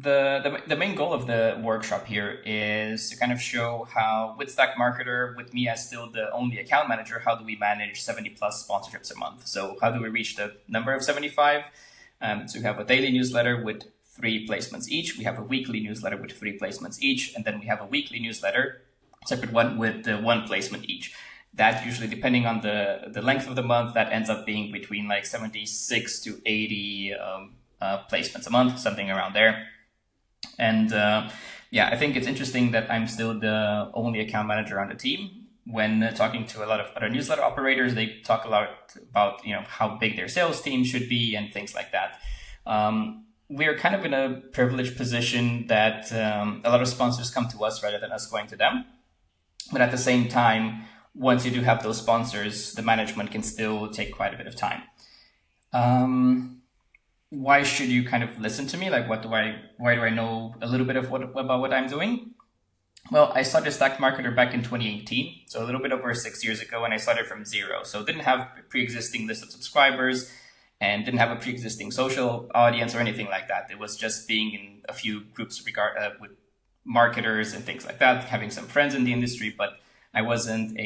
The main goal of the workshop here is to kind of show how with Stack Marketer, with me as still the only account manager, how do we manage 70 plus sponsorships a month? So how do we reach the number of 75? So we have a daily newsletter with 3 placements each. We have a weekly newsletter with 3 placements each. And then we have a weekly newsletter, separate one with 1 placement each. That usually, depending on the length of the month, that ends up being between like 76 to 80 placements a month, something around there. And I think it's interesting that I'm still the only account manager on the team. When talking to a lot of other newsletter operators, they talk a lot about how big their sales team should be and things like that. We're kind of in a privileged position that a lot of sponsors come to us rather than us going to them. But at the same time, once you do have those sponsors, the management can still take quite a bit of time. Why should you kind of listen to me? Like, why do I know a little bit of about what I'm doing? Well, I started Stack Marketer back in 2018, so a little bit over 6 years ago, and I started from zero. So didn't have a pre-existing list of subscribers and didn't have a pre-existing social audience or anything like that. It was just being in a few groups with marketers and things like that, having some friends in the industry, but I wasn't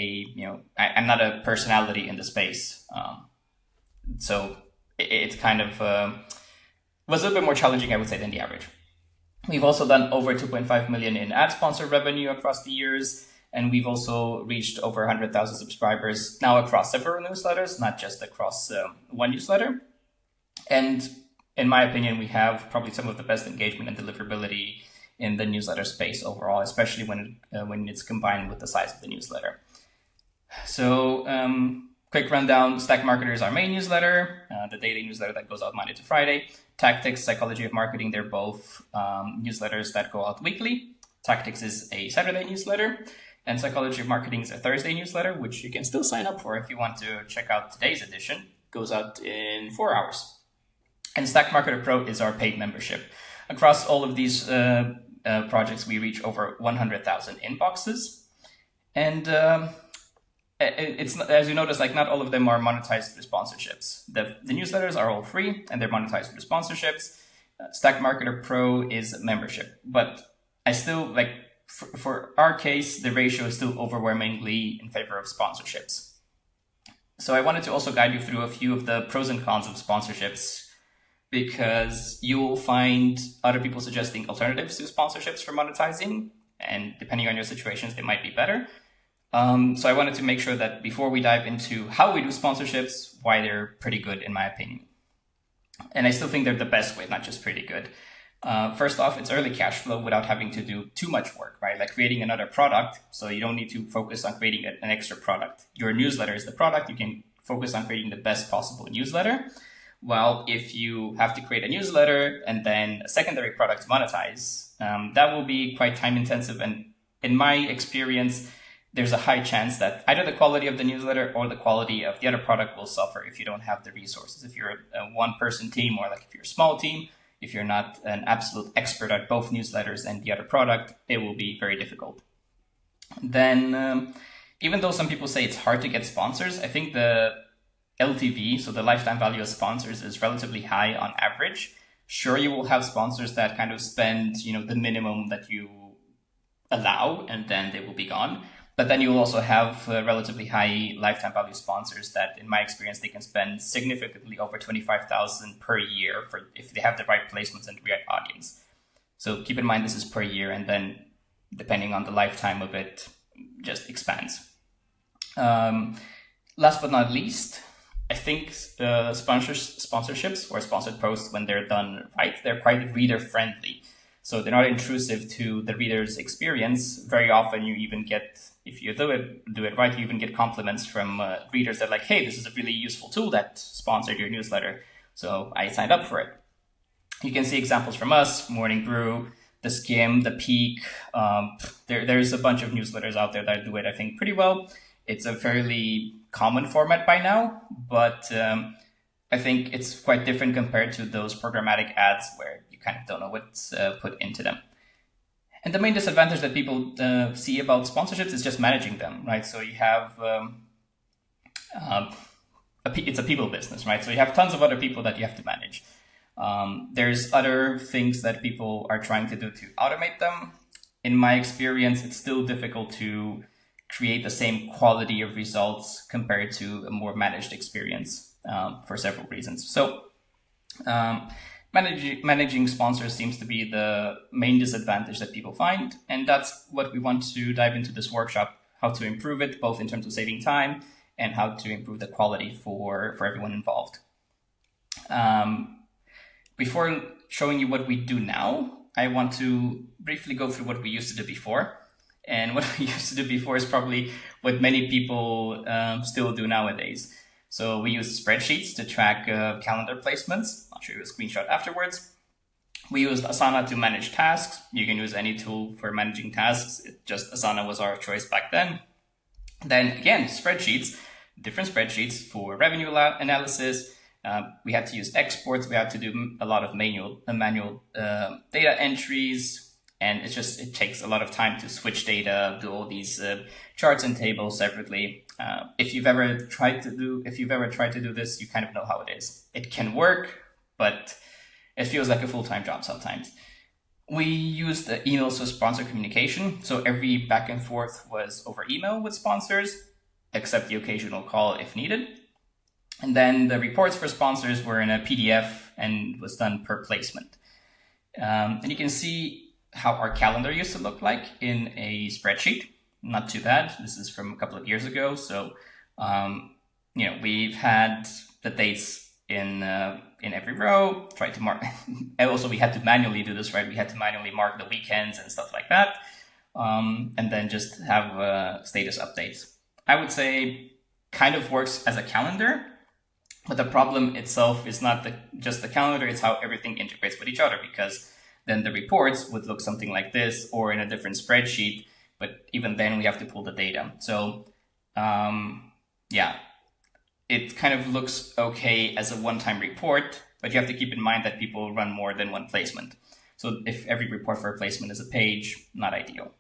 I'm not a personality in the space. So it kind of was a little bit more challenging, I would say, than the average. We've also done over 2.5 million in ad sponsor revenue across the years. And we've also reached over 100,000 subscribers now across several newsletters, not just across one newsletter. And in my opinion, we have probably some of the best engagement and deliverability in the newsletter space overall, especially when it's combined with the size of the newsletter. So quick rundown, Stack Marketer is our main newsletter, the daily newsletter that goes out Monday to Friday. Tactics, Psychology of Marketing, they're both newsletters that go out weekly. Tactics is a Saturday newsletter, and Psychology of Marketing is a Thursday newsletter, which you can still sign up for if you want to check out today's edition. Goes out in 4 hours. And Stack Marketer Pro is our paid membership. Across all of these projects, we reach over 100,000 inboxes. And it's, as you notice, like not all of them are monetized through sponsorships. The newsletters are all free and they're monetized through sponsorships. Stack Marketer Pro is membership, but I still like for our case, the ratio is still overwhelmingly in favor of sponsorships. So I wanted to also guide you through a few of the pros and cons of sponsorships, because you will find other people suggesting alternatives to sponsorships for monetizing, and depending on your situations, they might be better. So I wanted to make sure that before we dive into how we do sponsorships, why they're pretty good in my opinion. And I still think they're the best way, not just pretty good. First off, it's early cash flow without having to do too much work, right? Like creating another product. So you don't need to focus on creating an extra product. Your newsletter is the product. You can focus on creating the best possible newsletter. While if you have to create a newsletter and then a secondary product to monetize, that will be quite time intensive. And in my experience, there's a high chance that either the quality of the newsletter or the quality of the other product will suffer if you don't have the resources. If you're a one-person team, or like if you're a small team, if you're not an absolute expert at both newsletters and the other product, it will be very difficult. Then, even though some people say it's hard to get sponsors, I think the LTV, so the lifetime value of sponsors, is relatively high on average. Sure, you will have sponsors that kind of spend, the minimum that you allow, and then they will be gone. But then you will also have relatively high lifetime value sponsors that, in my experience, they can spend significantly over 25,000 per year for if they have the right placements and the right audience. So keep in mind this is per year, and then depending on the lifetime of it, just expands. Last but not least, I think sponsorships or sponsored posts, when they're done right, they're quite reader friendly. So they're not intrusive to the reader's experience. Very often you even get, if you do it right, you even get compliments from readers that are like, hey, this is a really useful tool that sponsored your newsletter, so I signed up for it. You can see examples from us, Morning Brew, The Skim, The Peak. There's a bunch of newsletters out there that do it, I think, pretty well. It's a fairly common format by now, but I think it's quite different compared to those programmatic ads where you kind of don't know what's put into them. And the main disadvantage that people see about sponsorships is just managing them, right? So you have, it's a people business, right? So you have tons of other people that you have to manage. There's other things that people are trying to do to automate them. In my experience, it's still difficult to create the same quality of results compared to a more managed experience for several reasons. So managing sponsors seems to be the main disadvantage that people find. And that's what we want to dive into this workshop, how to improve it, both in terms of saving time and how to improve the quality for everyone involved. Before showing you what we do now, I want to briefly go through what we used to do before. And what we used to do before is probably what many people still do nowadays. So we use spreadsheets to track calendar placements. I'll show you a screenshot afterwards. We used Asana to manage tasks. You can use any tool for managing tasks. Asana was our choice back then. Then again, spreadsheets, different spreadsheets for revenue analysis. We had to use exports. We had to do a lot of manual data entries. And it takes a lot of time to switch data, do all these charts and tables separately. If you've ever tried to do this, you kind of know how it is. It can work, but it feels like a full-time job sometimes. We used the emails for sponsor communication. So every back and forth was over email with sponsors, except the occasional call if needed. And then the reports for sponsors were in a PDF and was done per placement. And you can see how our calendar used to look like in a spreadsheet. Not too bad. This is from a couple of years ago. So, we've had the dates in every row, tried to mark. And also we had to manually do this, right? We had to manually mark the weekends and stuff like that. And then just have status updates. I would say kind of works as a calendar, but the problem itself is not just the calendar, it's how everything integrates with each other, because then the reports would look something like this or in a different spreadsheet. But even then we have to pull the data. So it kind of looks okay as a one-time report, but you have to keep in mind that people run more than one placement. So if every report for a placement is a page, not ideal.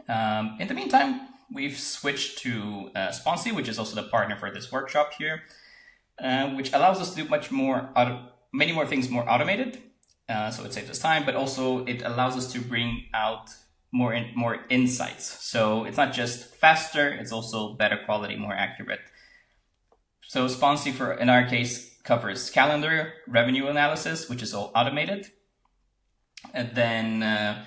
In the meantime, we've switched to Sponsy, which is also the partner for this workshop here, which allows us to do many more things more automated. So it saves us time, but also it allows us to bring out more insights. So it's not just faster, it's also better quality, more accurate. So Sponsy, in our case, covers calendar, revenue analysis, which is all automated, and then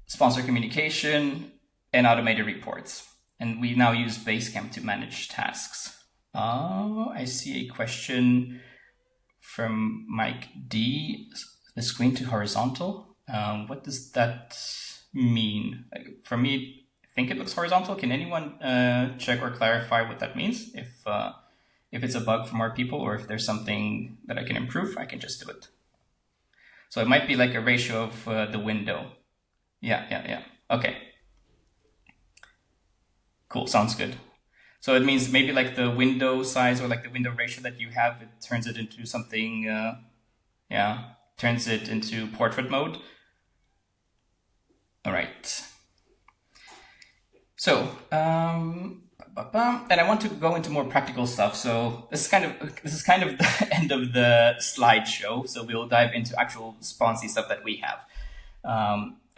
sponsor communication and automated reports. And we now use Basecamp to manage tasks. I see a question from Mike D. The screen to horizontal. What does that mean? For me, I think it looks horizontal. Can anyone check or clarify what that means? If it's a bug from our people, or if there's something that I can improve, I can just do it. So it might be like a ratio of the window. Yeah. Okay. Cool, sounds good. So it means maybe like the window size or like the window ratio that you have, it turns it into something, turns it into portrait mode. All right. So, and I want to go into more practical stuff. So this is kind of the end of the slideshow. So we'll dive into actual Sponsy stuff that we have.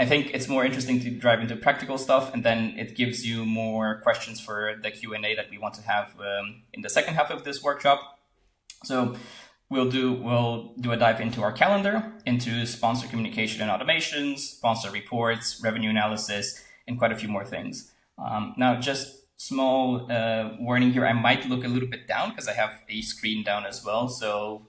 I think it's more interesting to dive into practical stuff, and then it gives you more questions for the Q&A that we want to have in the second half of this workshop. So we'll do a dive into our calendar, into sponsor communication and automations, sponsor reports, revenue analysis, and quite a few more things. Now, just small warning here, I might look a little bit down because I have a screen down as well. So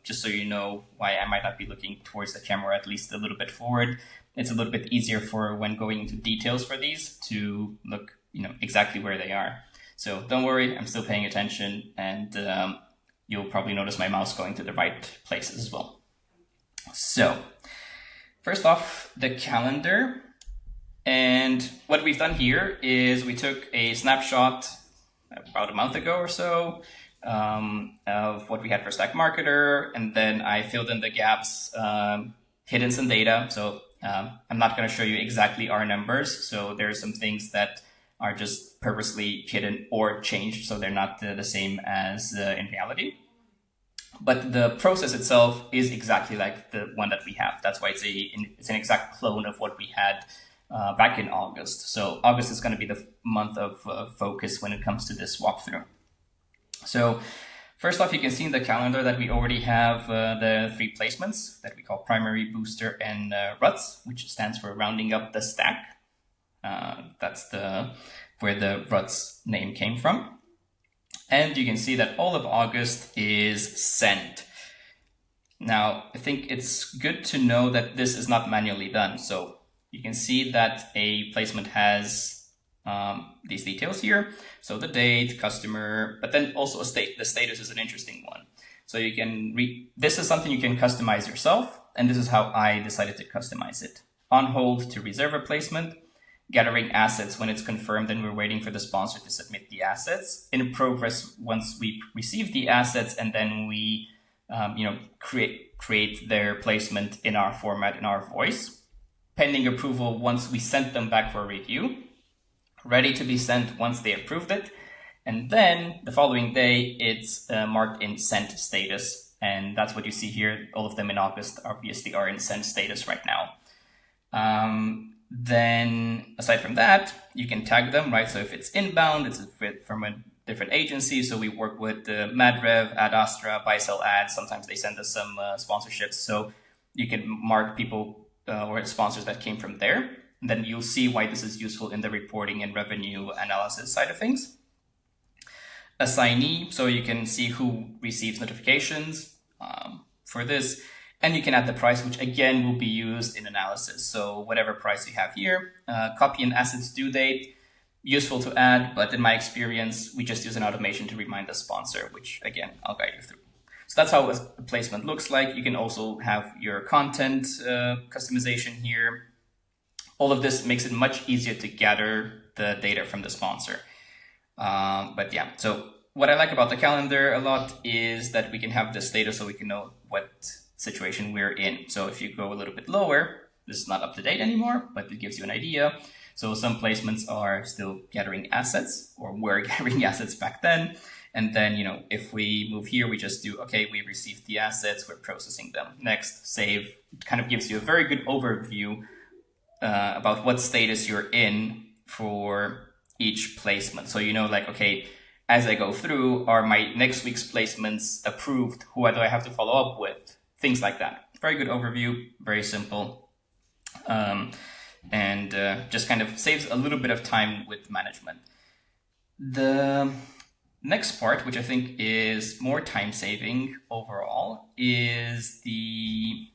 just so you know why I might not be looking towards the camera, at least a little bit forward. It's a little bit easier for when going into details for these to look, exactly where they are. So don't worry, I'm still paying attention, and you'll probably notice my mouse going to the right places as well. So first off, the calendar. And what we've done here is we took a snapshot about a month ago or so of what we had for Stack Marketer, and then I filled in the gaps, hidden some data. So I'm not going to show you exactly our numbers. So there are some things that are just purposely hidden or changed, so they're not the same as in reality. But the process itself is exactly like the one that we have. That's why it's an exact clone of what we had back in August. So August is going to be the month of focus when it comes to this walkthrough. So first off, you can see in the calendar that we already have the 3 placements that we call primary, booster, and ruts, which stands for rounding up the stack. That's where the ruts name came from. And you can see that all of August is sent. Now, I think it's good to know that this is not manually done. So you can see that a placement has these details here. So the date, customer, but then also the status is an interesting one. So you can this is something you can customize yourself. And this is how I decided to customize it. On hold to reserve a placement. Gathering assets when it's confirmed and we're waiting for the sponsor to submit the assets. In progress once we receive the assets, and then we create their placement in our format, in our voice. Pending approval once we sent them back for review. Ready to be sent once they approved it. And then the following day, it's marked in sent status. And that's what you see here. All of them in August obviously are in sent status right now. Then aside from that, you can tag them, right? So if it's inbound, it's from a different agency. So we work with MadRev, Ad Astra, Buy Sell Ads. Sometimes they send us some sponsorships. So you can mark people or sponsors that came from there. And then you'll see why this is useful in the reporting and revenue analysis side of things. Assignee, so you can see who receives notifications for this. And you can add the price, which again will be used in analysis. So whatever price you have here, copy and assets due date, useful to add, but in my experience, we just use an automation to remind the sponsor, which again, I'll guide you through. So that's how a placement looks like. You can also have your content customization here. All of this makes it much easier to gather the data from the sponsor. But yeah, so what I like about the calendar a lot is that we can have this data so we can know what situation we're in. So if you go a little bit lower, this is not up to date anymore, but it gives you an idea. So some placements are still gathering assets, or were gathering assets back then. And then, if we move here, we just do, okay, we received the assets, we're processing them. Next, save. It kind of gives you a very good overview about what status you're in for each placement. So okay, as I go through, are my next week's placements approved? Who do I have to follow up with? Things like that. Very good overview, very simple. And just kind of saves a little bit of time with management. The next part, which I think is more time saving overall, is the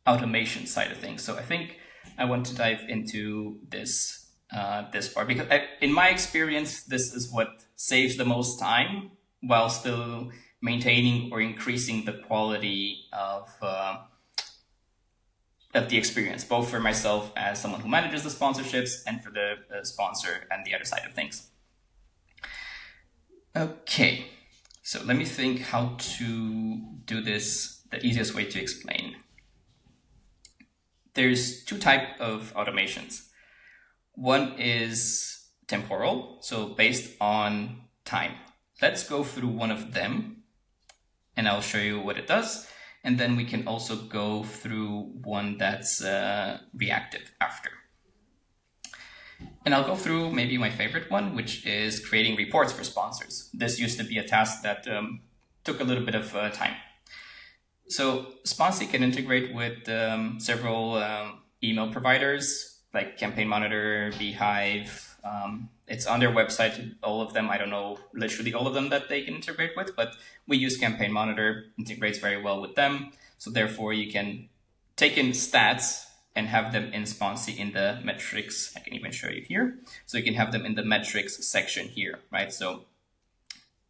automation side of things. So I think I want to dive into this part because in my experience, this is what saves the most time while still maintaining or increasing the quality of the experience, both for myself as someone who manages the sponsorships and for the sponsor and the other side of things. Okay, so let me think how to do this the easiest way to explain. There's 2 types of automations. One is temporal, so based on time. Let's go through one of them and I'll show you what it does. And then we can also go through one that's reactive after. And I'll go through maybe my favorite one, which is creating reports for sponsors. This used to be a task that took a little bit of time. So Sponsy can integrate with several email providers like Campaign Monitor, Beehive. It's on their website, all of them. I don't know literally all of them that they can integrate with, but we use Campaign Monitor, integrates very well with them. So therefore you can take in stats and have them in Sponsy in the metrics. I can even show you here. So you can have them in the metrics section here, right? So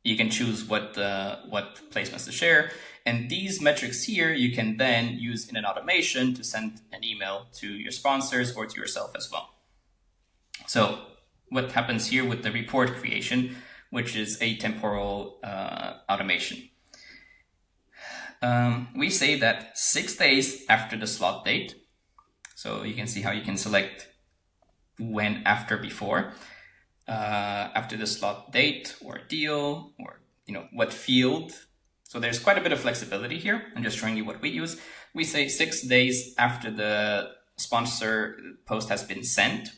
you can choose what placements to share. And these metrics here, you can then use in an automation to send an email to your sponsors or to yourself as well. So what happens here with the report creation, which is a temporal automation. We say that 6 days after the slot date, so you can see how you can select when, after, before, after the slot date or deal, or what field So there's quite a bit of flexibility here. I'm just showing you what we use. We say 6 days after the sponsor post has been sent.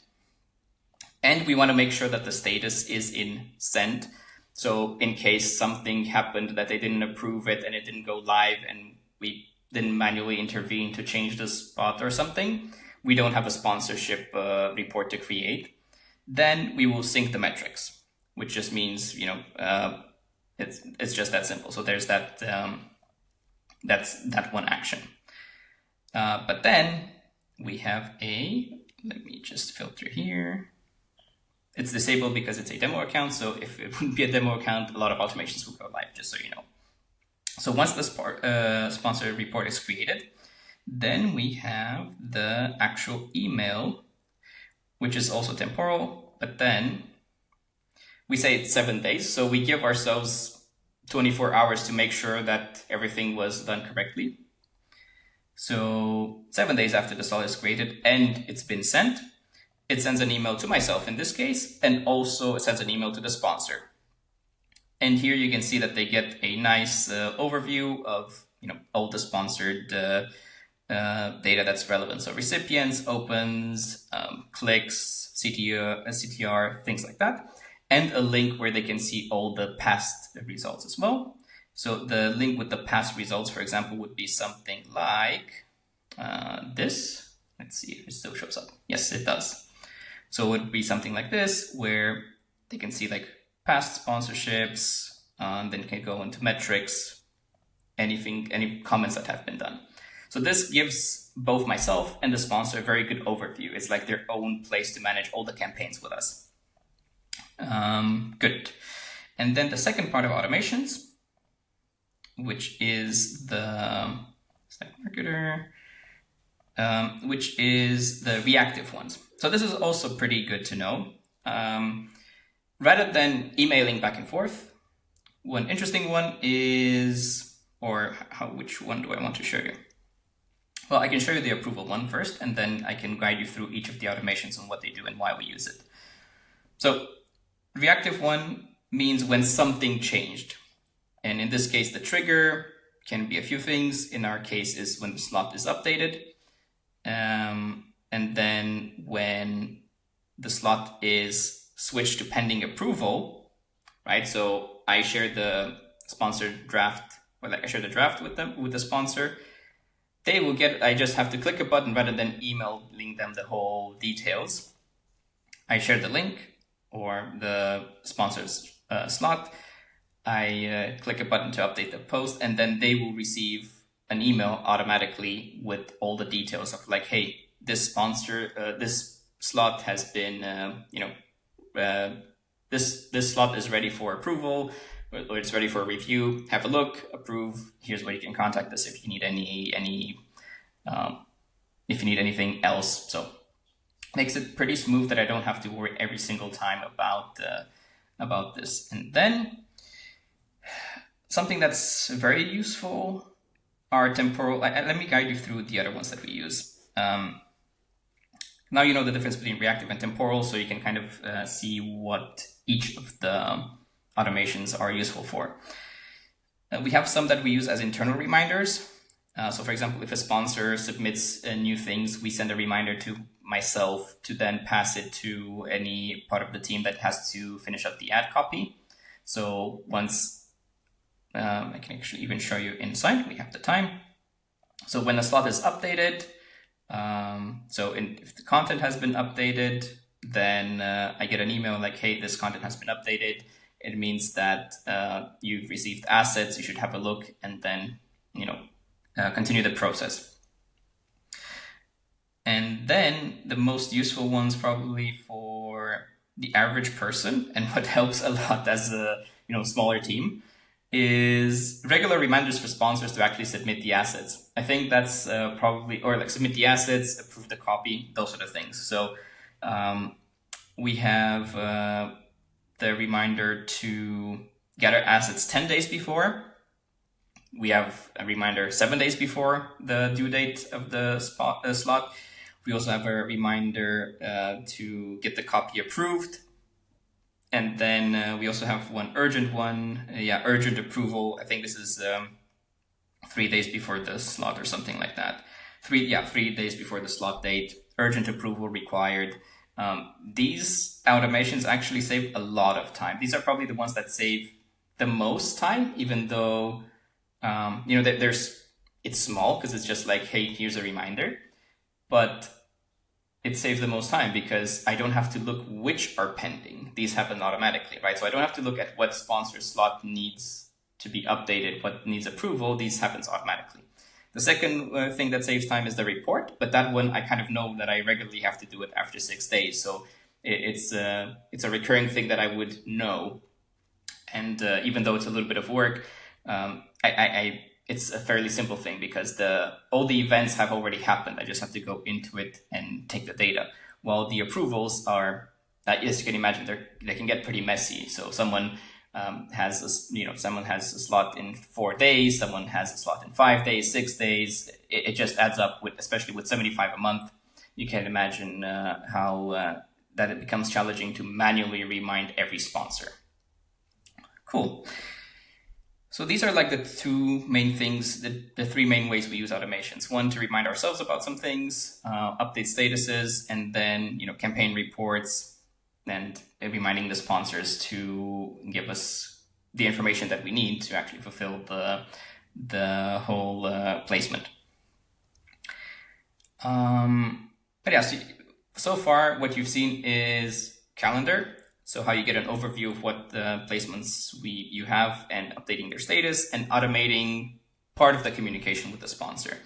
And we want to make sure that the status is in sent. So in case something happened that they didn't approve it and it didn't go live and we didn't manually intervene to change the spot or something, we don't have a sponsorship report to create. Then we will sync the metrics, which just means, it's just that simple. So there's that, that's that one action. But then we have let me just filter here. It's disabled because it's a demo account. So if it wouldn't be a demo account, a lot of automations would go live, just so you know. So once the sponsor report is created, then we have the actual email, which is also temporal, but then we say it's 7 days. So we give ourselves 24 hours to make sure that everything was done correctly. So 7 days after the slot is created and it's been sent, it sends an email to myself in this case, and also it sends an email to the sponsor. And here you can see that they get a nice overview of all the sponsored data that's relevant. So recipients, opens, clicks, CTR, things like that. And a link where they can see all the past results as well. So the link with the past results, for example, would be something like this. Let's see if it still shows up. Yes, it does. So it would be something like this, where they can see like past sponsorships, then can go into metrics, any comments that have been done. So this gives both myself and the sponsor a very good overview. It's like their own place to manage all the campaigns with us. Good. And then the second part of automations, which is the Slack marketer, which is the reactive ones. So this is also pretty good to know. Rather than emailing back and forth, one interesting one is, which one do I want to show you? Well, I can show you the approval one first, and then I can guide you through each of the automations and what they do and why we use it. So reactive one means when something changed. And in this case, the trigger can be a few things. In our case is when the slot is updated. And then when the slot is switched to pending approval, right? So I share the sponsored draft, I share the draft with the sponsor. They will I just have to click a button rather than emailing them the whole details. I share the link or the sponsor's slot. I click a button to update the post, and then they will receive an email automatically with all the details of like, hey, this sponsor, this slot has been, this slot is ready for approval, or it's ready for review. Have a look, approve. Here's where you can contact us if you need if you need anything else. So makes it pretty smooth that I don't have to worry every single time about this. And then something that's very useful are temporal. Let me guide you through the other ones that we use. Now you know the difference between reactive and temporal, so you can kind of see what each of the automations are useful for. We have some that we use as internal reminders. So for example, if a sponsor submits new things, we send a reminder to myself to then pass it to any part of the team that has to finish up the ad copy. So once, I can actually even show you inside, we have the time. So when the slot is updated, if the content has been updated, then I get an email like, hey, this content has been updated. It means that you've received assets, you should have a look, and then, continue the process. And then the most useful ones probably for the average person, and what helps a lot as a smaller team, is regular reminders for sponsors to actually submit the assets. I think that's submit the assets, approve the copy, those sort of things. So we have the reminder to gather assets 10 days before. We have a reminder 7 days before the due date of the slot. We also have a reminder to get the copy approved. And then we also have one urgent one. Urgent approval. I think this is 3 days before the slot or something like that. 3 days before the slot date. Urgent approval required. These automations actually save a lot of time. These are probably the ones that save the most time, even though it's small because it's just like, hey, here's a reminder. But it saves the most time because I don't have to look which are pending. These happen automatically, right? So I don't have to look at what sponsor slot needs to be updated, what needs approval. These happens automatically. The second thing that saves time is the report, but that one I kind of know that I regularly have to do it after 6 days. So it's a recurring thing that I would know. And even though it's a little bit of work, it's a fairly simple thing because all the events have already happened. I just have to go into it and take the data. While the approvals are, yes, you can imagine they can get pretty messy. So someone has a slot in 4 days, someone has a slot in 5 days, 6 days. It just adds up especially with 75 a month. You can imagine how that it becomes challenging to manually remind every sponsor. Cool. So these are like the two main things, the three main ways we use automations. One, to remind ourselves about some things, update statuses, and then, campaign reports, and reminding the sponsors to give us the information that we need to actually fulfill the whole placement. But yeah, so far what you've seen is calendar. So how you get an overview of what the placements you have and updating their status and automating part of the communication with the sponsor.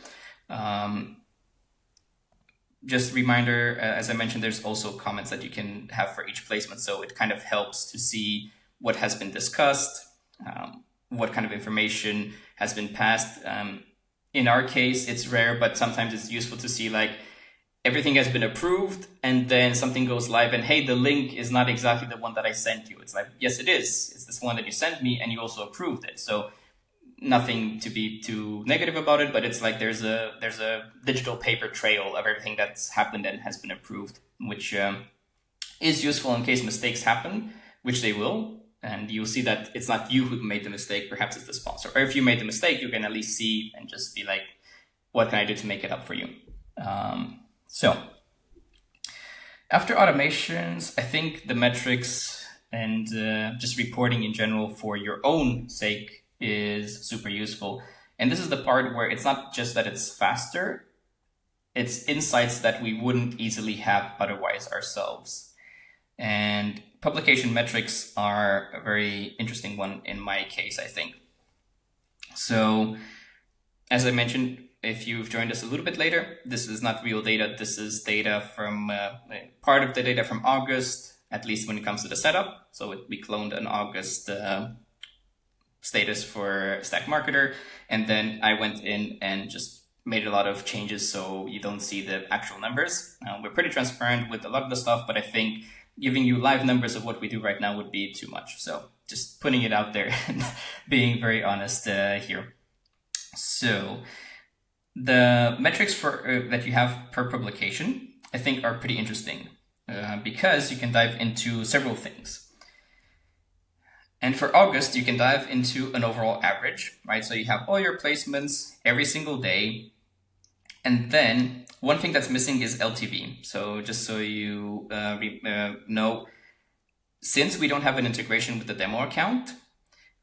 Just reminder, as I mentioned, there's also comments that you can have for each placement. So it kind of helps to see what has been discussed, what kind of information has been passed. In our case, it's rare, but sometimes it's useful to see like, everything has been approved and then something goes live and hey, the link is not exactly the one that I sent you. It's like, yes, it is. It's this one that you sent me and you also approved it. So nothing to be too negative about it, but it's like there's a digital paper trail of everything that's happened and has been approved, which is useful in case mistakes happen, which they will. And you'll see that it's not you who made the mistake, perhaps it's the sponsor. Or if you made the mistake, you can at least see and just be like, what can I do to make it up for you? So after automations, I think the metrics and just reporting in general for your own sake is super useful. And this is the part where it's not just that it's faster, it's insights that we wouldn't easily have otherwise ourselves. And publication metrics are a very interesting one in my case, I think. So as I mentioned, if you've joined us a little bit later, this is not real data. This is data from part of the data from August, at least when it comes to the setup. So we cloned an August status for Stack Marketer. And then I went in and just made a lot of changes so you don't see the actual numbers. We're pretty transparent with a lot of the stuff, but I think giving you live numbers of what we do right now would be too much. So just putting it out there and being very honest here. So the metrics for that you have per publication, I think, are pretty interesting because you can dive into several things. And for August, you can dive into an overall average, right? So you have all your placements every single day. And then one thing that's missing is LTV. So just so you know, since we don't have an integration with the demo account,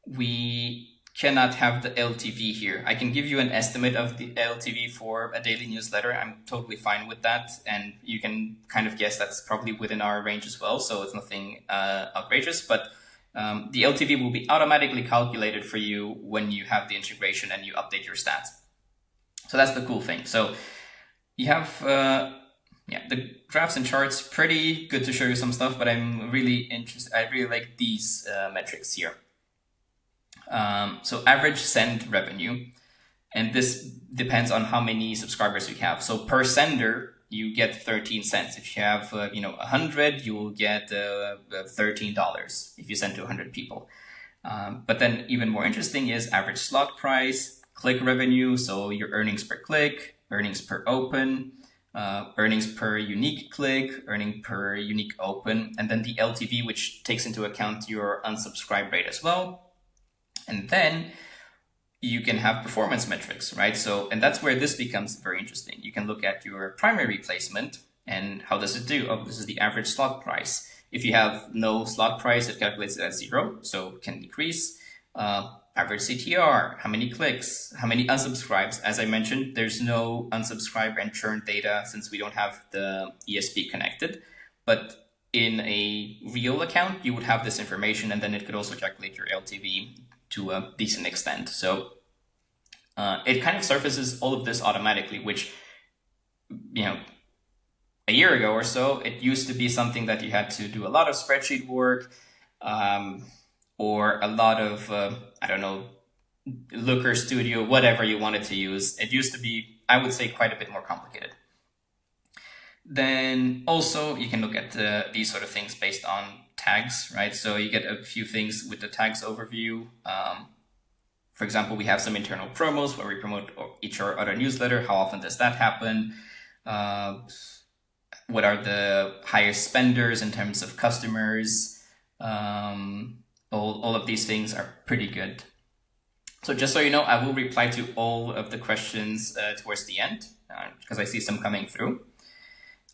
we cannot have the LTV here. I can give you an estimate of the LTV for a daily newsletter. I'm totally fine with that. And you can kind of guess that's probably within our range as well. So it's nothing outrageous, but the LTV will be automatically calculated for you when you have the integration and you update your stats. So that's the cool thing. So you have the graphs and charts, pretty good to show you some stuff, but I'm really interested. I really like these metrics here. So average send revenue, and this depends on how many subscribers you have. So per sender, you get 13 cents. If you have 100, you will get $13 if you send to 100 people. But then even more interesting is average slot price, click revenue, so your earnings per click, earnings per open, earnings per unique click, earning per unique open, and then the LTV, which takes into account your unsubscribe rate as well. And then you can have performance metrics, right? So, and that's where this becomes very interesting. You can look at your primary placement and how does it do? Oh, this is the average slot price. If you have no slot price, it calculates it at 0, so it can decrease. Average CTR, how many clicks, how many unsubscribes. As I mentioned, there's no unsubscribe and churn data since we don't have the ESP connected. But in a real account, you would have this information, and then it could also calculate your LTV to a decent extent. So it kind of surfaces all of this automatically, which, a year ago or so, it used to be something that you had to do a lot of spreadsheet work, or a lot of, Looker Studio, whatever you wanted to use. It used to be, I would say, quite a bit more complicated. Then also you can look at these sort of things based on tags, right? So you get a few things with the tags overview. For example, we have some internal promos where we promote each or other newsletter. How often does that happen? What are the highest spenders in terms of customers? All of these things are pretty good. So just so you know, I will reply to all of the questions towards the end because I see some coming through.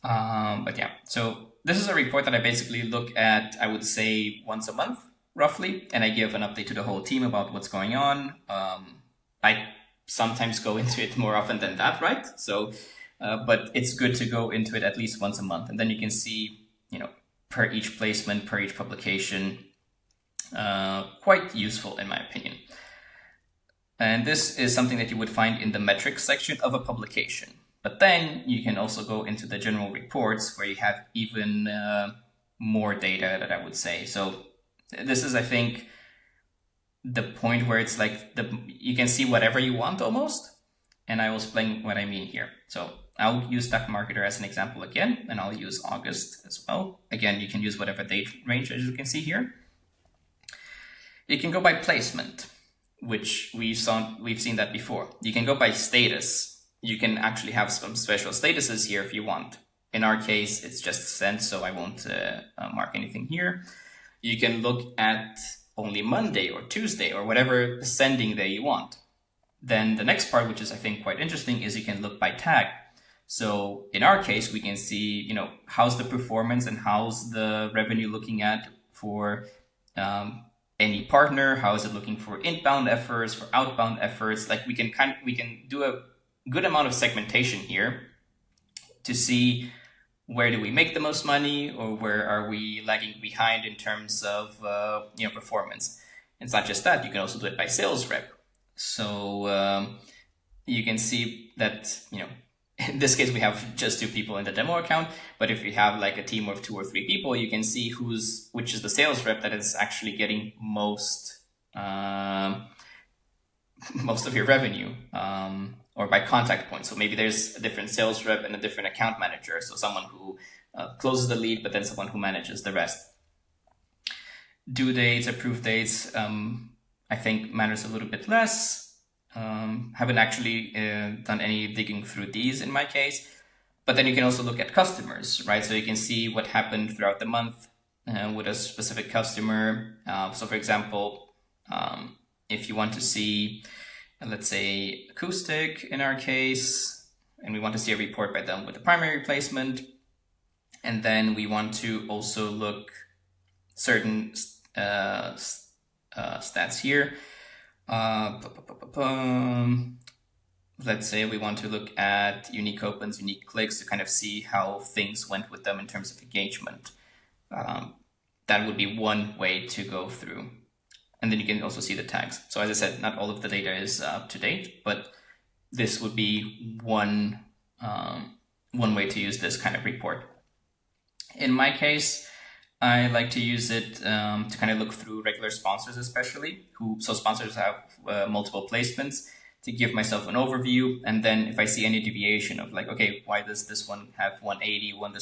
But yeah, so this is a report that I basically look at, I would say, once a month, roughly, and I give an update to the whole team about what's going on. I sometimes go into it more often than that, right? So, but it's good to go into it at least once a month, and then you can see, per each placement, per each publication, quite useful in my opinion. And this is something that you would find in the metrics section of a publication. But then you can also go into the general reports where you have even more data that I would say. So this is, I think, the point where it's like you can see whatever you want almost. And I will explain what I mean here. So I'll use Stock Marketer as an example again, and I'll use August as well. Again, you can use whatever date range, as you can see here. You can go by placement, which we've seen that before. You can go by status. You can actually have some special statuses here if you want. In our case, it's just sent, so I won't mark anything here. You can look at only Monday or Tuesday or whatever sending day you want. Then the next part, which is I think quite interesting, is you can look by tag. So in our case, we can see, how's the performance and how's the revenue looking at for any partner, how is it looking for inbound efforts, for outbound efforts. Like we can do a good amount of segmentation here to see where do we make the most money or where are we lagging behind in terms of performance. It's not just that, you can also do it by sales rep. So you can see that, in this case, we have just 2 people in the demo account, but if we have like a team of 2 or 3 people, you can see which is the sales rep that is actually getting most of your revenue, or by contact point. So maybe there's a different sales rep and a different account manager. So someone who closes the lead, but then someone who manages the rest. Due dates, approved dates, I think matters a little bit less. Haven't actually done any digging through these in my case. But then you can also look at customers, right? So you can see what happened throughout the month with a specific customer. So for example, if you want to see, let's say, acoustic in our case, and we want to see a report by them with the primary placement, and then we want to also look certain stats here. Let's say we want to look at unique opens, unique clicks to kind of see how things went with them in terms of engagement. That would be one way to go through. And then you can also see the tags. So as I said, not all of the data is up to date, but this would be one way to use this kind of report. In my case, I like to use it to kind of look through regular sponsors, especially so sponsors have multiple placements, to give myself an overview. And then if I see any deviation of like, okay, why does this one have 180 when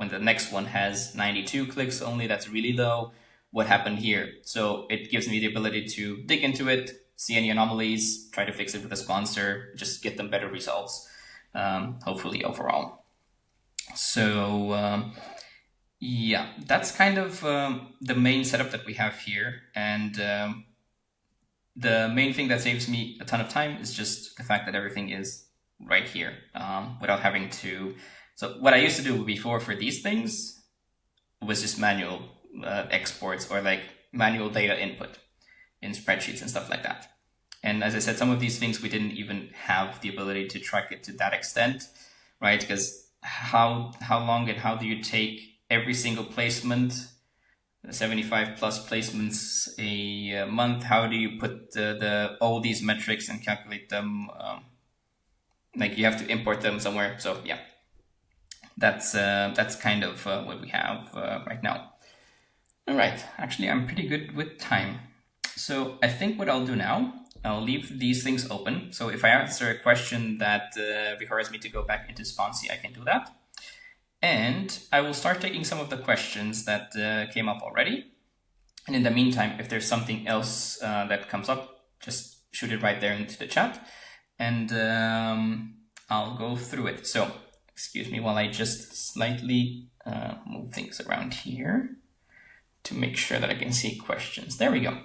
the next one has 92 clicks only, that's really low. What happened here? So it gives me the ability to dig into it, see any anomalies, try to fix it with a sponsor, just get them better results. hopefully overall. So yeah, that's kind of the main setup that we have here. And the main thing that saves me a ton of time is just the fact that everything is right here without having to. So what I used to do before for these things was just manual exports or like manual data input in spreadsheets and stuff like that. And as I said, some of these things we didn't even have the ability to track it to that extent, right? Because how long and how do you take every single placement, 75 plus placements a month? How do you put all these metrics and calculate them? Like you have to import them somewhere. So yeah, that's kind of what we have right now. All right, actually, I'm pretty good with time. So I think what I'll do now, I'll leave these things open. So if I answer a question that requires me to go back into Sponsy, I can do that. And I will start taking some of the questions that came up already. And in the meantime, if there's something else that comes up, just shoot it right there into the chat. And I'll go through it. So excuse me while I just slightly move things around here to make sure that I can see questions. There we go.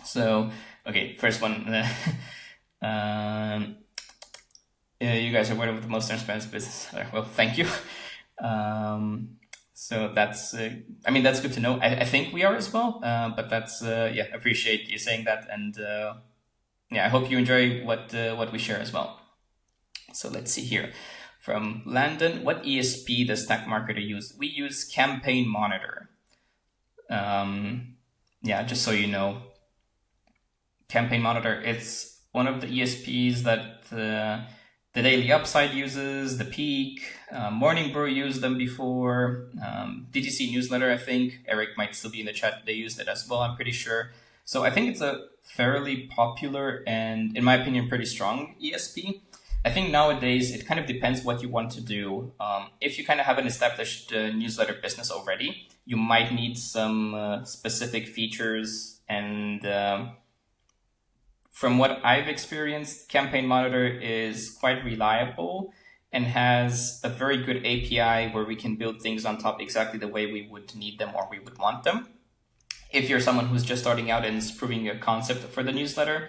So, okay, first one. You guys are one of the most transparent business. Well, thank you. So that's, I mean, that's good to know. I think we are as well. But that's, yeah, appreciate you saying that. And yeah, I hope you enjoy what we share as well. So let's see here. From Landon, what ESP does Stack Marketer use? We use Campaign Monitor. Yeah, just so you know, Campaign Monitor, it's one of the ESPs that the Daily Upside uses, the Peak, Morning Brew used them before, DTC Newsletter, I think. Eric might still be in the chat. They used it as well, I'm pretty sure. So I think it's a fairly popular and, in my opinion, pretty strong ESP. I think nowadays it kind of depends what you want to do. If you kind of have an established newsletter business already, you might need some specific features. And from what I've experienced, Campaign Monitor is quite reliable and has a very good API where we can build things on top exactly the way we would need them or we would want them. If you're someone who's just starting out and is proving a concept for the newsletter,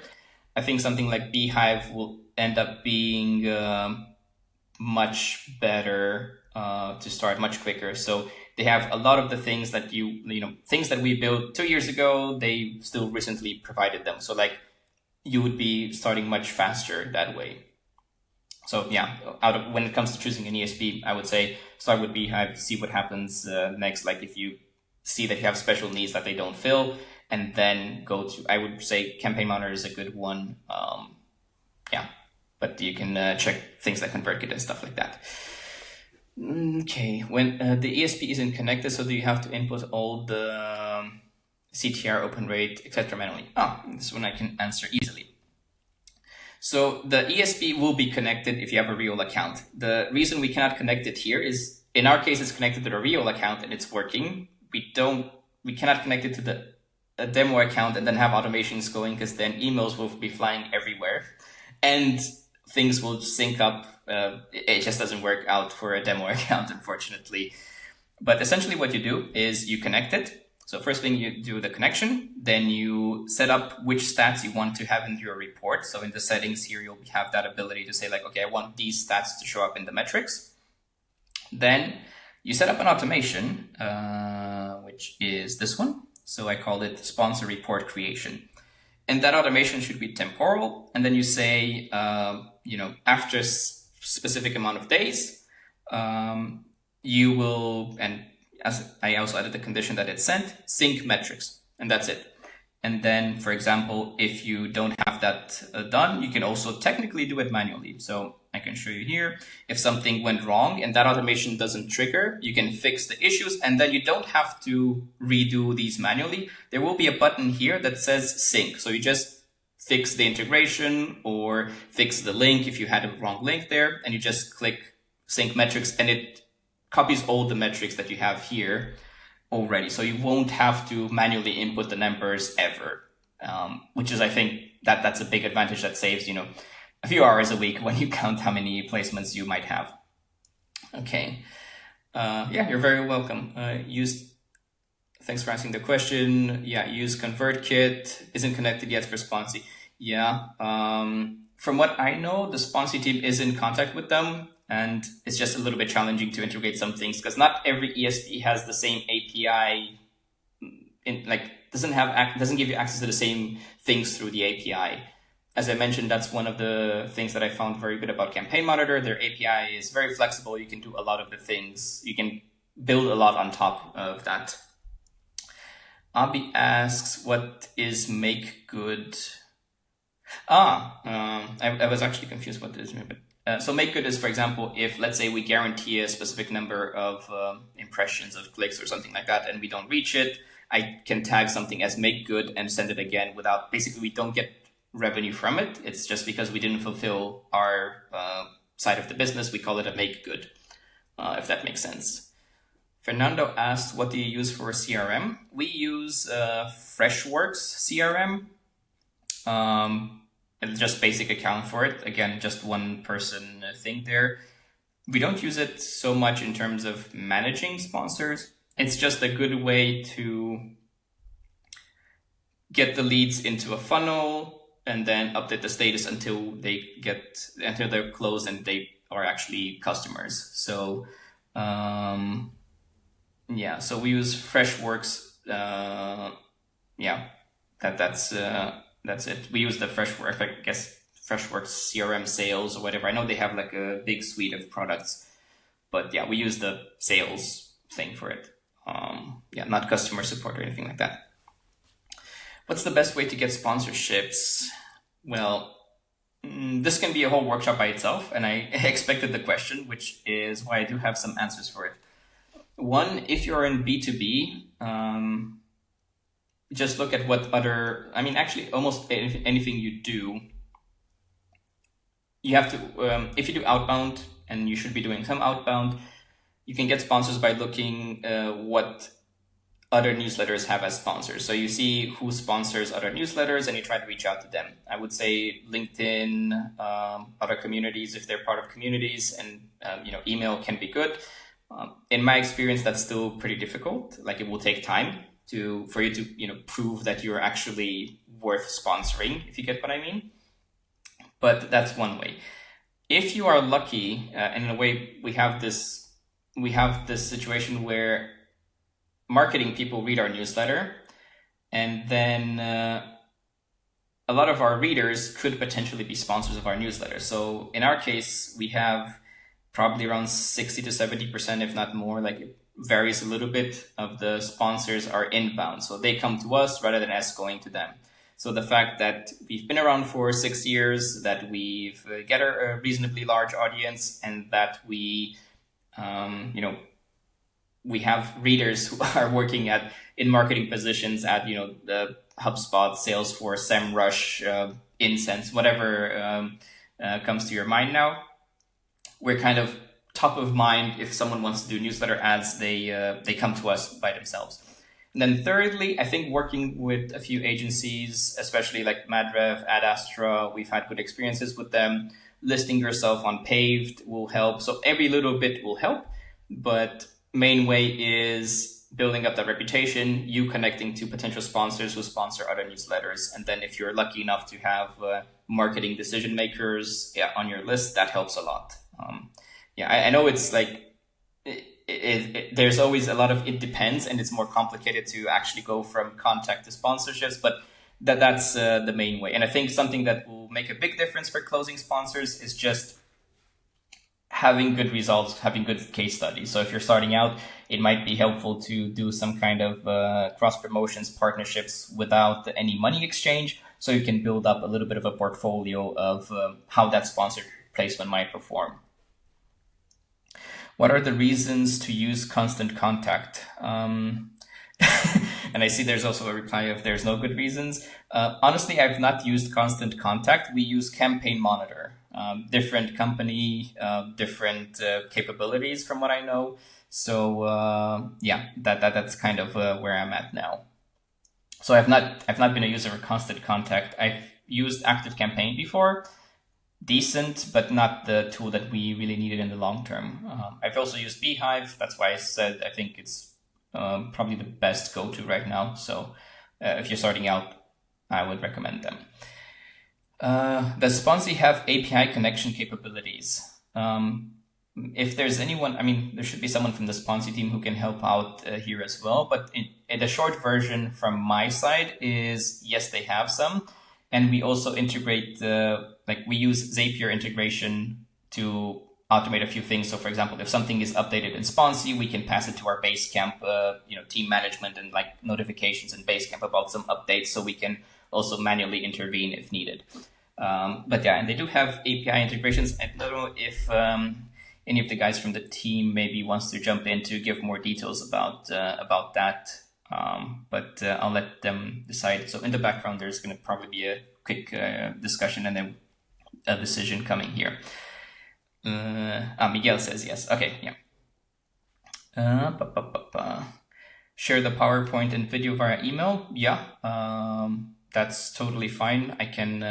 I think something like Beehive will end up being much better to start, much quicker. So they have a lot of the things that things that we built 2 years ago, they still recently provided them. So like you would be starting much faster that way. So yeah, when it comes to choosing an ESP, I would say start with Beehive, see what happens next. Like if you see that you have special needs that they don't fill, and then go to, I would say Campaign Monitor is a good one. Yeah, but you can check things like ConvertKit and stuff like that. Okay, when the ESP isn't connected, so do you have to input all the CTR, open rate, etc. manually? This one I can answer easily. So the ESP will be connected if you have a real account. The reason we cannot connect it here is, in our case, it's connected to the real account and it's working. We cannot connect it to a demo account and then have automations going, because then emails will be flying everywhere and things will sync up. It just doesn't work out for a demo account, unfortunately. But essentially what you do is you connect it. So first thing, you do the connection, then you set up which stats you want to have in your report. So in the settings here, you'll have that ability to say like, okay, I want these stats to show up in the metrics. Then you set up an automation, which is this one. So I called it sponsor report creation. And that automation should be temporal. And then you say, after a specific amount of days, you will, and as I also added the condition that it's sent, sync metrics, and that's it. And then, for example, if you don't have that done, you can also technically do it manually. So I can show you here. If something went wrong and that automation doesn't trigger, you can fix the issues, and then you don't have to redo these manually. There will be a button here that says sync. So you just fix the integration or fix the link if you had a wrong link there, and you just click sync metrics, and it copies all the metrics that you have here already. So you won't have to manually input the numbers ever, which is, I think, that's a big advantage that saves, a few hours a week when you count how many placements you might have. Okay. Yeah, you're very welcome. Thanks for asking the question. Yeah, use ConvertKit. Isn't connected yet for Sponsy. Yeah. From what I know, the Sponsy team is in contact with them, and it's just a little bit challenging to integrate some things because not every ESP has the same API. Doesn't give you access to the same things through the API. As I mentioned, that's one of the things that I found very good about Campaign Monitor. Their API is very flexible. You can do a lot of the things. You can build a lot on top of that. Abi asks, what is make good? I was actually confused what this meant. So make good is, for example, if let's say we guarantee a specific number of impressions of clicks or something like that, and we don't reach it, I can tag something as make good and send it again without, basically we don't get revenue from it. It's just because we didn't fulfill our side of the business. We call it a make good, if that makes sense. Fernando asked, what do you use for a CRM? We use Freshworks CRM. And just basic account for it. Again, just one person thing there. We don't use it so much in terms of managing sponsors. It's just a good way to get the leads into a funnel and then update the status until they're closed and they are actually customers. So so we use Freshworks. That's it. We use the Freshworks, I guess, Freshworks CRM sales or whatever. I know they have like a big suite of products, but yeah, we use the sales thing for it. Not customer support or anything like that. What's the best way to get sponsorships? Well, this can be a whole workshop by itself, and I expected the question, which is why I do have some answers for it. One, if you're in B2B, just look at what actually almost anything you do, you have to, if you do outbound, and you should be doing some outbound, you can get sponsors by looking what other newsletters have as sponsors. So you see who sponsors other newsletters and you try to reach out to them. I would say LinkedIn, other communities, if they're part of communities, and email can be good. In my experience, that's still pretty difficult. Like it will take time for you to prove that you're actually worth sponsoring, if you get what I mean. But that's one way. If you are lucky, and in a way we have this situation where marketing people read our newsletter, and then a lot of our readers could potentially be sponsors of our newsletter. So in our case, we have probably around 60 to 70%, if not more, like it varies a little bit, of the sponsors are inbound. So they come to us rather than us going to them. So the fact that we've been around for 6 years, that we've got a reasonably large audience, and that we have readers who are working in marketing positions at the HubSpot, Salesforce, SEMrush, Incense, whatever comes to your mind now. We're kind of top of mind. If someone wants to do newsletter ads, they come to us by themselves. And then thirdly, I think working with a few agencies, especially like Madrev, Ad Astra, we've had good experiences with them. Listing yourself on Paved will help. So every little bit will help, but main way is building up that reputation, you connecting to potential sponsors who sponsor other newsletters. And then if you're lucky enough to have marketing decision makers on your list, that helps a lot. I know it's like, there's always a lot of it depends, and it's more complicated to actually go from contact to sponsorships, but that's the main way. And I think something that will make a big difference for closing sponsors is just having good results, having good case studies. So if you're starting out, it might be helpful to do some kind of cross promotions, partnerships without any money exchange, so you can build up a little bit of a portfolio of how that sponsored placement might perform. What are the reasons to use Constant Contact? And I see there's also a reply of there's no good reasons. Honestly, I've not used Constant Contact. We use Campaign Monitor. Different company, different capabilities from what I know. So that's kind of where I'm at now. So I've not been a user of Constant Contact. I've used Active Campaign before. decent, but not the tool that we really needed in the long term. I've also used Beehive. That's why I said I think it's probably the best go-to right now. So if you're starting out, I would recommend them. Does Sponsy have API connection capabilities? If there's anyone, I mean, there should be someone from the Sponsy team who can help out here as well. But in the short version from my side is, yes, they have some. And we also integrate, we use Zapier integration to automate a few things. So for example, if something is updated in Sponsy, we can pass it to our Basecamp, team management and like notifications in Basecamp about some updates. So we can also manually intervene if needed. But yeah, and they do have API integrations. I don't know if any of the guys from the team maybe wants to jump in to give more details about that. But I'll let them decide. So in the background, there's going to probably be a quick discussion and then a decision coming here. Miguel says yes. Okay, yeah. Share the PowerPoint and video via email. Yeah, that's totally fine. I can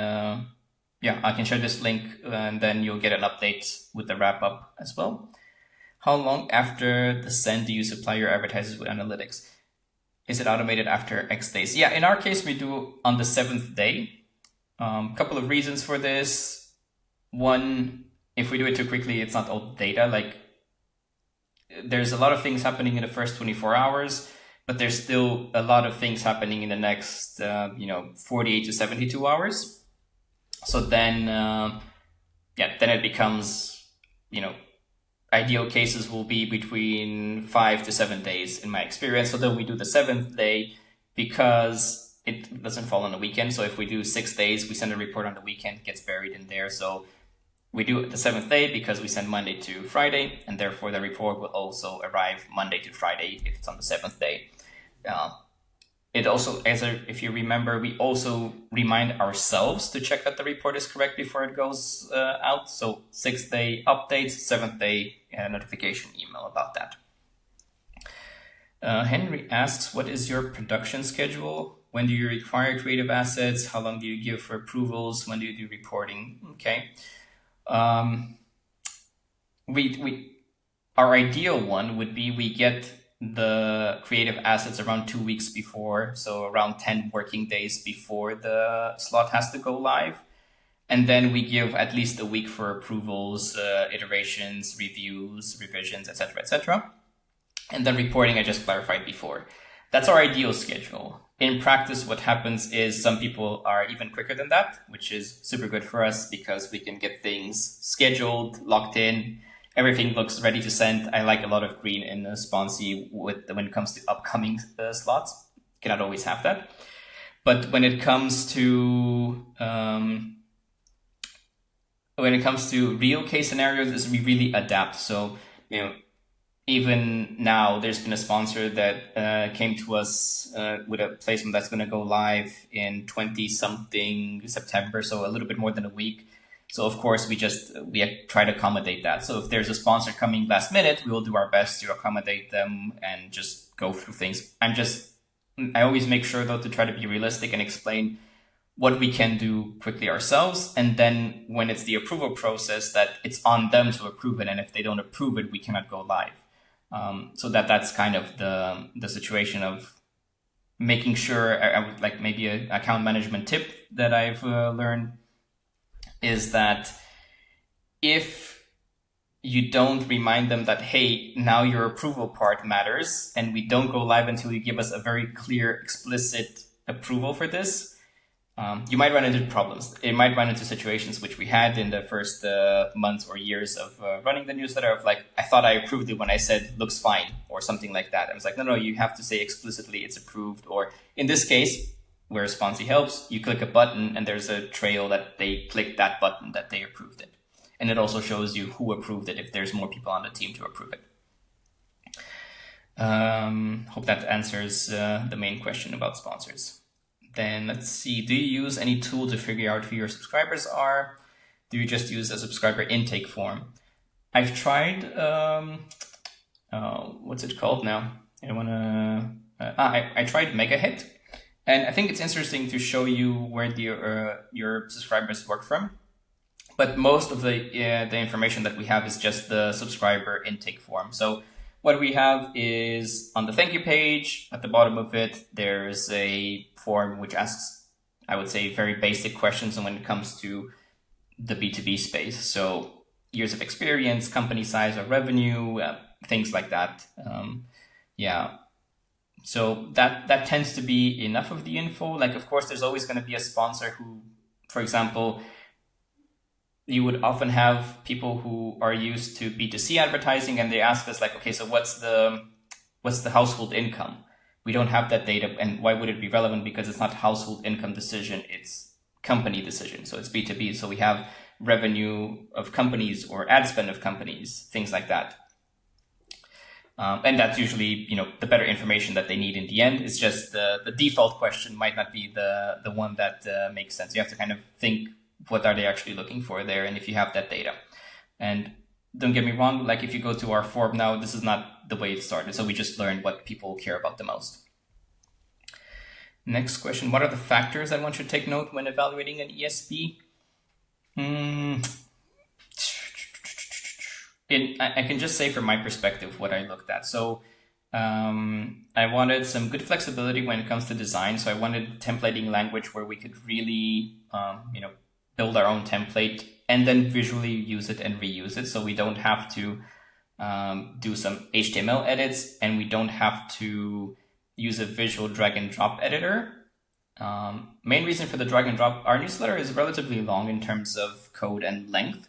share this link and then you'll get an update with the wrap up as well. How long after the send do you supply your advertisers with analytics? Is it automated after X days? Yeah, in our case, we do on the 7th day. Couple of reasons for this. One, if we do it too quickly, it's not all data. Like, there's a lot of things happening in the first 24 hours, but there's still a lot of things happening in the next, 48 to 72 hours. So then, then it becomes, ideal cases will be between 5 to 7 days in my experience. So then we do the 7th day because it doesn't fall on the weekend. So if we do 6 days, we send a report on the weekend, it gets buried in there. So we do it the 7th day because we send Monday to Friday, and therefore the report will also arrive Monday to Friday if it's on the 7th day. It also, if you remember, we also remind ourselves to check that the report is correct before it goes out. So 6th day updates, 7th day notification email about that. Henry asks, what is your production schedule? When do you require creative assets? How long do you give for approvals? When do you do reporting? Okay. Our ideal one would be we get the creative assets around 2 weeks before, so around 10 working days before the slot has to go live. And then we give at least a week for approvals, iterations, reviews, revisions, etc., etc. And then reporting, I just clarified before. That's our ideal schedule. In practice, what happens is some people are even quicker than that, which is super good for us because we can get things scheduled, locked in. Everything looks ready to send. I like a lot of green in Sponsy when it comes to upcoming slots. Cannot always have that. But when it comes to real case scenarios, is we really adapt. So, even now, there's been a sponsor that came to us with a placement that's going to go live in 20-something September, so a little bit more than a week. So, of course, we try to accommodate that. So if there's a sponsor coming last minute, we will do our best to accommodate them and just go through things. I always make sure, though, to try to be realistic and explain what we can do quickly ourselves. And then when it's the approval process, that it's on them to approve it. And if they don't approve it, we cannot go live. So that's kind of the situation of making sure. I would like maybe an account management tip that I've learned is that if you don't remind them that, hey, now your approval part matters, and we don't go live until you give us a very clear, explicit approval for this, you might run into problems. It might run into situations which we had in the first months or years of running the newsletter of like, I thought I approved it when I said looks fine or something like that. I was like, no, you have to say explicitly it's approved. Or in this case, where Sponsy helps, you click a button and there's a trail that they clicked that button that they approved it. And it also shows you who approved it if there's more people on the team to approve it. Hope that answers the main question about sponsors. Then let's see, do you use any tool to figure out who your subscribers are? Do you just use a subscriber intake form? I've tried, what's it called now? I tried MegaHit. And I think it's interesting to show you where your subscribers work from. But most of the information that we have is just the subscriber intake form. So what we have is on the thank you page, at the bottom of it, there's a form which asks, I would say, very basic questions when it comes to the B2B space. So years of experience, company size or revenue, things like that. Yeah. So that tends to be enough of the info. Like, of course, there's always going to be a sponsor who, for example, you would often have people who are used to B2C advertising, and they ask us like, okay, so what's the household income? We don't have that data, and why would it be relevant? Because it's not household income decision, it's company decision. So it's B2B. So we have revenue of companies or ad spend of companies, things like that. And that's usually, the better information that they need in the end. It's just the default question might not be the one that makes sense. You have to kind of think, what are they actually looking for there? And if you have that data. And don't get me wrong, like if you go to our form now, this is not the way it started. So we just learned what people care about the most. Next question. What are the factors that one should take note when evaluating an ESP? I can just say from my perspective what I looked at. So I wanted some good flexibility when it comes to design. So I wanted templating language where we could really, build our own template and then visually use it and reuse it. So we don't have to do some HTML edits, and we don't have to use a visual drag and drop editor. Main reason for the drag and drop, our newsletter is relatively long in terms of code and length.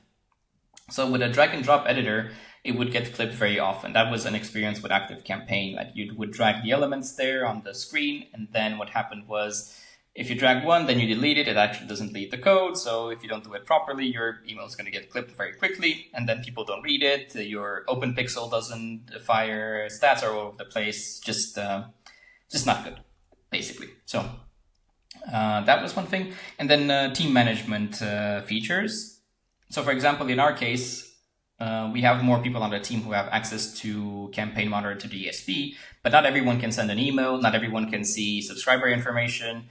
So with a drag and drop editor, it would get clipped very often. That was an experience with ActiveCampaign. Like you would drag the elements there on the screen, and then what happened was, if you drag one, then you delete it. It actually doesn't leave the code. So if you don't do it properly, your email is going to get clipped very quickly, and then people don't read it. Your OpenPixel doesn't fire. Stats are all over the place. Just not good, basically. So that was one thing. And then team management features. So for example, in our case, we have more people on the team who have access to Campaign Monitor, to the ESP, but not everyone can send an email. Not everyone can see subscriber information.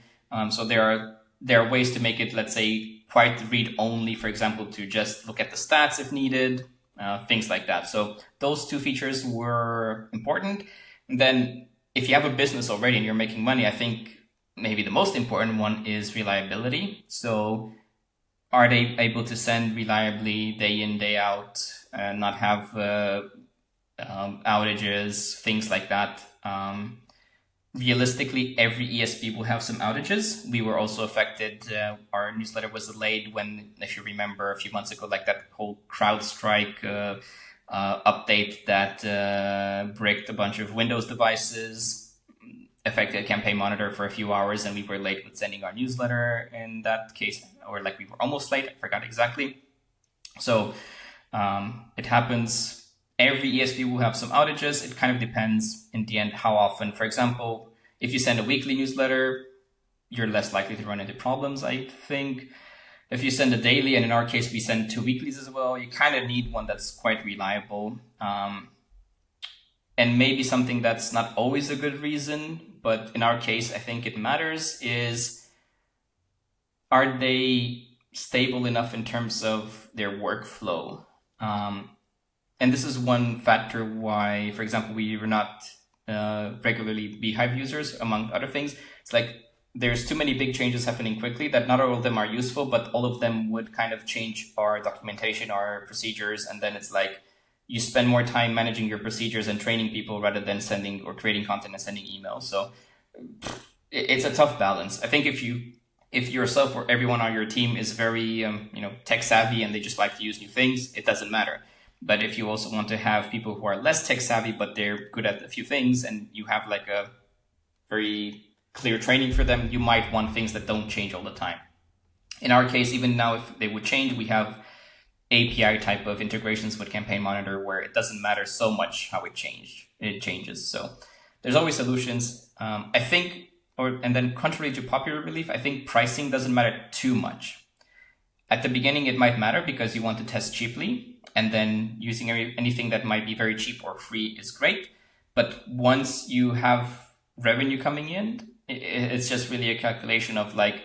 So there are ways to make it, let's say, quite read-only, for example, to just look at the stats if needed, things like that. So those two features were important. And then if you have a business already and you're making money, I think maybe the most important one is reliability. So are they able to send reliably day in, day out, and not have outages, things like that? Realistically, every ESP will have some outages. We were also affected. Our newsletter was delayed when, if you remember, a few months ago, like that whole CrowdStrike update that bricked a bunch of Windows devices, affected Campaign Monitor for a few hours, and we were late with sending our newsletter in that case, or like we were almost late. I forgot exactly. So it happens. Every ESP will have some outages. It kind of depends in the end how often. For example, if you send a weekly newsletter, you're less likely to run into problems, I think. If you send a daily, and in our case, we send 2 weeklies as well, you kind of need one that's quite reliable. And maybe something that's not always a good reason, but in our case, I think it matters, is are they stable enough in terms of their workflow? And this is one factor why, for example, we were not regularly Beehive users, among other things. It's like there's too many big changes happening quickly that not all of them are useful, but all of them would kind of change our documentation, our procedures. And then it's like you spend more time managing your procedures and training people rather than sending or creating content and sending emails. So it's a tough balance. I think if yourself or everyone on your team is very tech savvy and they just like to use new things, it doesn't matter. But if you also want to have people who are less tech savvy, but they're good at a few things, and you have like a very clear training for them, you might want things that don't change all the time. In our case, even now, if they would change, we have API type of integrations with Campaign Monitor where it doesn't matter so much how it changes. So there's always solutions. I think, and then contrary to popular belief, I think pricing doesn't matter too much. At the beginning, it might matter because you want to test cheaply. And then using anything that might be very cheap or free is great. But once you have revenue coming in, it's just really a calculation of like,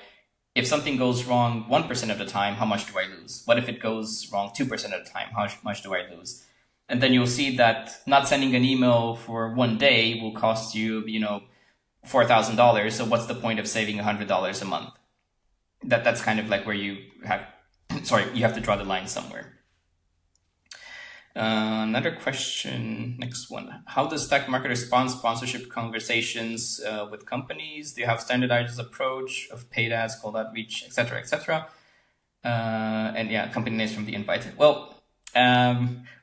if something goes wrong 1% of the time, how much do I lose? What if it goes wrong 2% of the time? How much do I lose? And then you'll see that not sending an email for one day will cost you, $4,000. So what's the point of saving $100 a month? That's kind of like where you have, you have to draw the line somewhere. Another question, next one. How does Stack Market respond sponsorship conversations with companies? Do you have standardized approach of paid ads, cold outreach, etc., etc.? And yeah, company names from the invite. Well,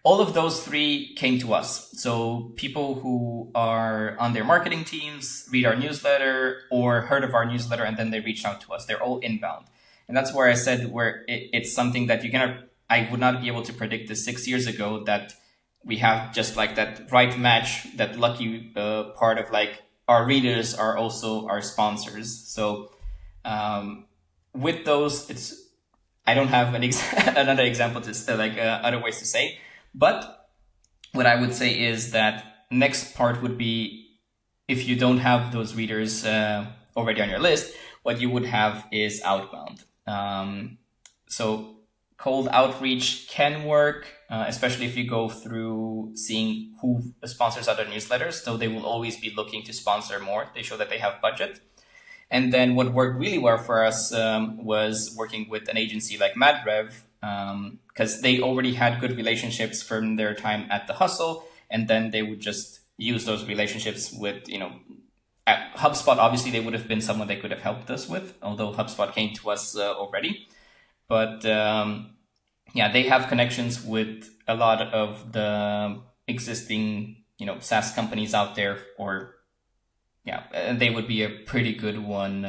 all of those three came to us. So people who are on their marketing teams read our newsletter or heard of our newsletter, and then they reach out to us. They're all inbound. And that's where I said it's something that I would not be able to predict this 6 years ago, that we have just like that right match, that lucky part of like our readers are also our sponsors. So with those, I don't have another example to other ways to say, but what I would say is that next part would be, if you don't have those readers already on your list, what you would have is outbound. So cold outreach can work, especially if you go through seeing who sponsors other newsletters. So they will always be looking to sponsor more. They show that they have budget. And then what worked really well for us was working with an agency like MadRev, because they already had good relationships from their time at The Hustle. And then they would just use those relationships with, at HubSpot. Obviously, they would have been someone they could have helped us with, although HubSpot came to us already. But they have connections with a lot of the existing, SaaS companies out there, and they would be a pretty good one.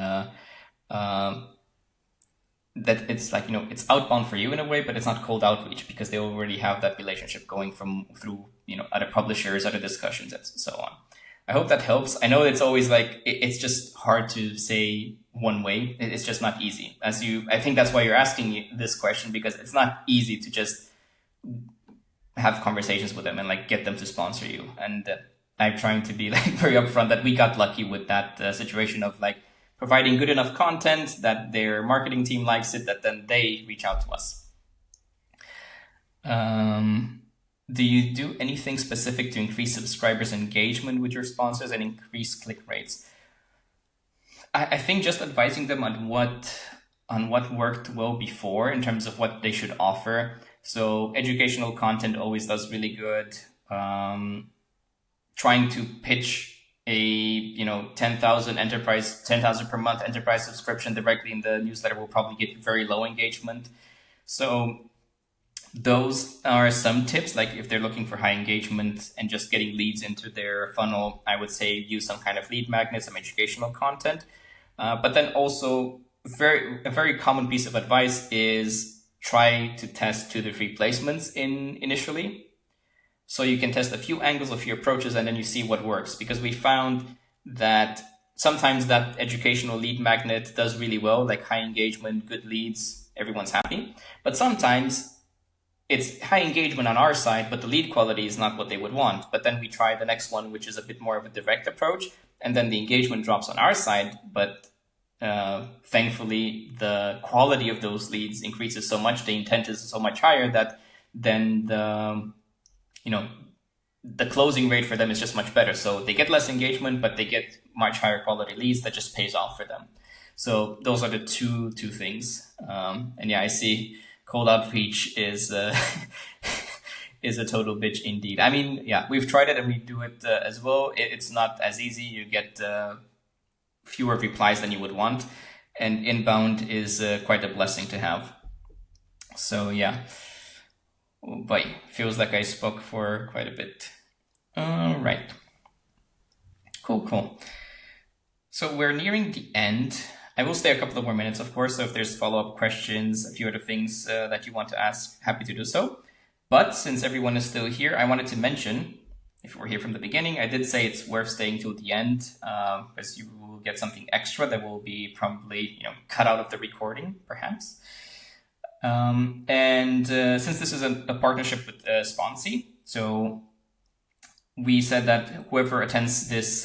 That it's like, it's outbound for you in a way, but it's not cold outreach because they already have that relationship going through, other publishers, other discussions, and so on. I hope that helps. I know it's always like, it's just hard to say one way. It's just not easy. I think that's why you're asking this question, because it's not easy to just have conversations with them and like get them to sponsor you. And I'm trying to be like very upfront that we got lucky with that situation of like providing good enough content that their marketing team likes it, that then they reach out to us. Do you do anything specific to increase subscribers' engagement with your sponsors and increase click rates? I think just advising them on what worked well before in terms of what they should offer. So educational content always does really good. Trying to pitch a 10,000 per month enterprise subscription directly in the newsletter will probably get very low engagement. So those are some tips. Like if they're looking for high engagement and just getting leads into their funnel, I would say use some kind of lead magnet, some educational content. But then also a very common piece of advice is try to test 2 to 3 placements initially. So you can test a few angles, a few approaches, and then you see what works. Because we found that sometimes that educational lead magnet does really well, like high engagement, good leads, everyone's happy. But sometimes it's high engagement on our side, but the lead quality is not what they would want. But then we try the next one, which is a bit more of a direct approach. And then the engagement drops on our side. But thankfully, the quality of those leads increases so much, the intent is so much higher that then the closing rate for them is just much better. So they get less engagement, but they get much higher quality leads that just pays off for them. So those are the two things. And yeah, I see cold outreach is a total bitch indeed. I mean, yeah, we've tried it and we do it as well. It's not as easy. You get fewer replies than you would want. And inbound is quite a blessing to have. So yeah. Oh boy, feels like I spoke for quite a bit. All right. Cool. So we're nearing the end. I will stay a couple of more minutes, of course. So if there's follow-up questions, a few other things that you want to ask, happy to do so. But since everyone is still here, I wanted to mention, if you were here from the beginning, I did say it's worth staying till the end, because you will get something extra that will be probably cut out of the recording, perhaps. And since this is a partnership with Sponsy, so we said that whoever attends this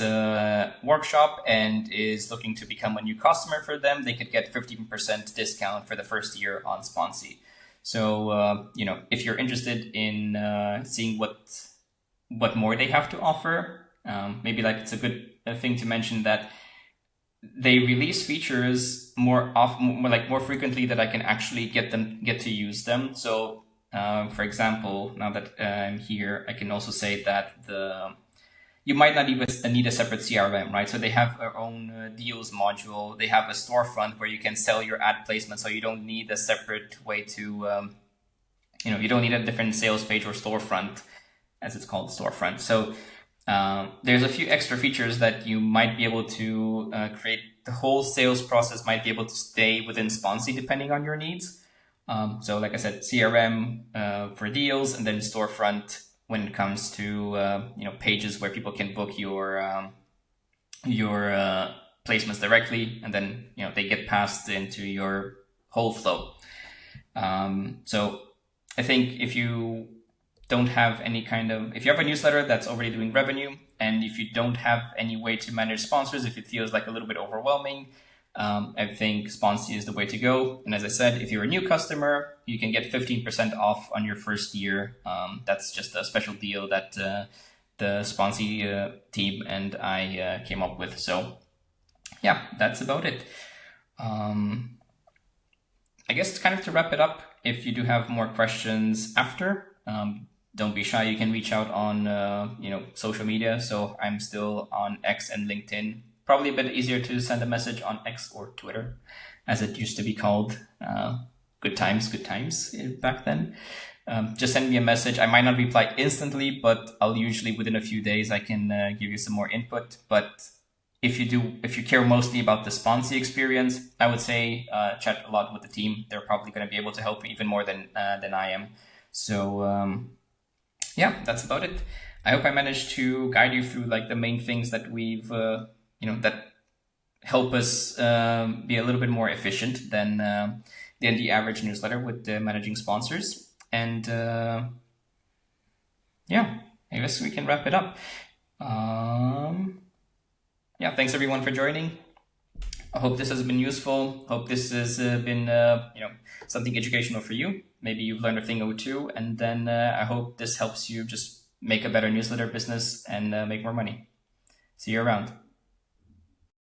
workshop and is looking to become a new customer for them, they could get 15% discount for the first year on Sponsy. So, if you're interested in seeing what more they have to offer, maybe like it's a good thing to mention that they release features more frequently that I can actually get to use them. So, for example, now that I'm here, I can also say that you might not even need a separate CRM, right? So they have their own deals module. They have a storefront where you can sell your ad placement. So you don't need a separate way to, you don't need a different sales page or storefront, as it's called, storefront. So there's a few extra features that you might be able to create. The whole sales process might be able to stay within Sponsy depending on your needs. So like I said, CRM for deals, and then storefront when it comes to pages where people can book your placements directly, and then they get passed into your whole flow. So I think if you don't have if you have a newsletter that's already doing revenue, and if you don't have any way to manage sponsors, if it feels like a little bit overwhelming, I think Sponsy is the way to go. And as I said, if you're a new customer, you can get 15% off on your first year. That's just a special deal that the Sponsy team and I came up with. So yeah, that's about it. I guess kind of to wrap it up, if you do have more questions after, don't be shy. You can reach out on social media. So I'm still on X and LinkedIn. Probably a bit easier to send a message on X or Twitter, as it used to be called. Good times back then. Just send me a message. I might not reply instantly, but I'll usually within a few days I can give you some more input. But if you care mostly about the Sponsy experience, I would say chat a lot with the team. They're probably going to be able to help you even more than I am. So yeah, that's about it. I hope I managed to guide you through like the main things that we've that help us be a little bit more efficient than the average newsletter with managing sponsors. And yeah, I guess we can wrap it up. Yeah, thanks everyone for joining. I hope this has been useful. Hope this has been something educational for you. Maybe you've learned a thing or two, and then I hope this helps you just make a better newsletter business and make more money. See you around.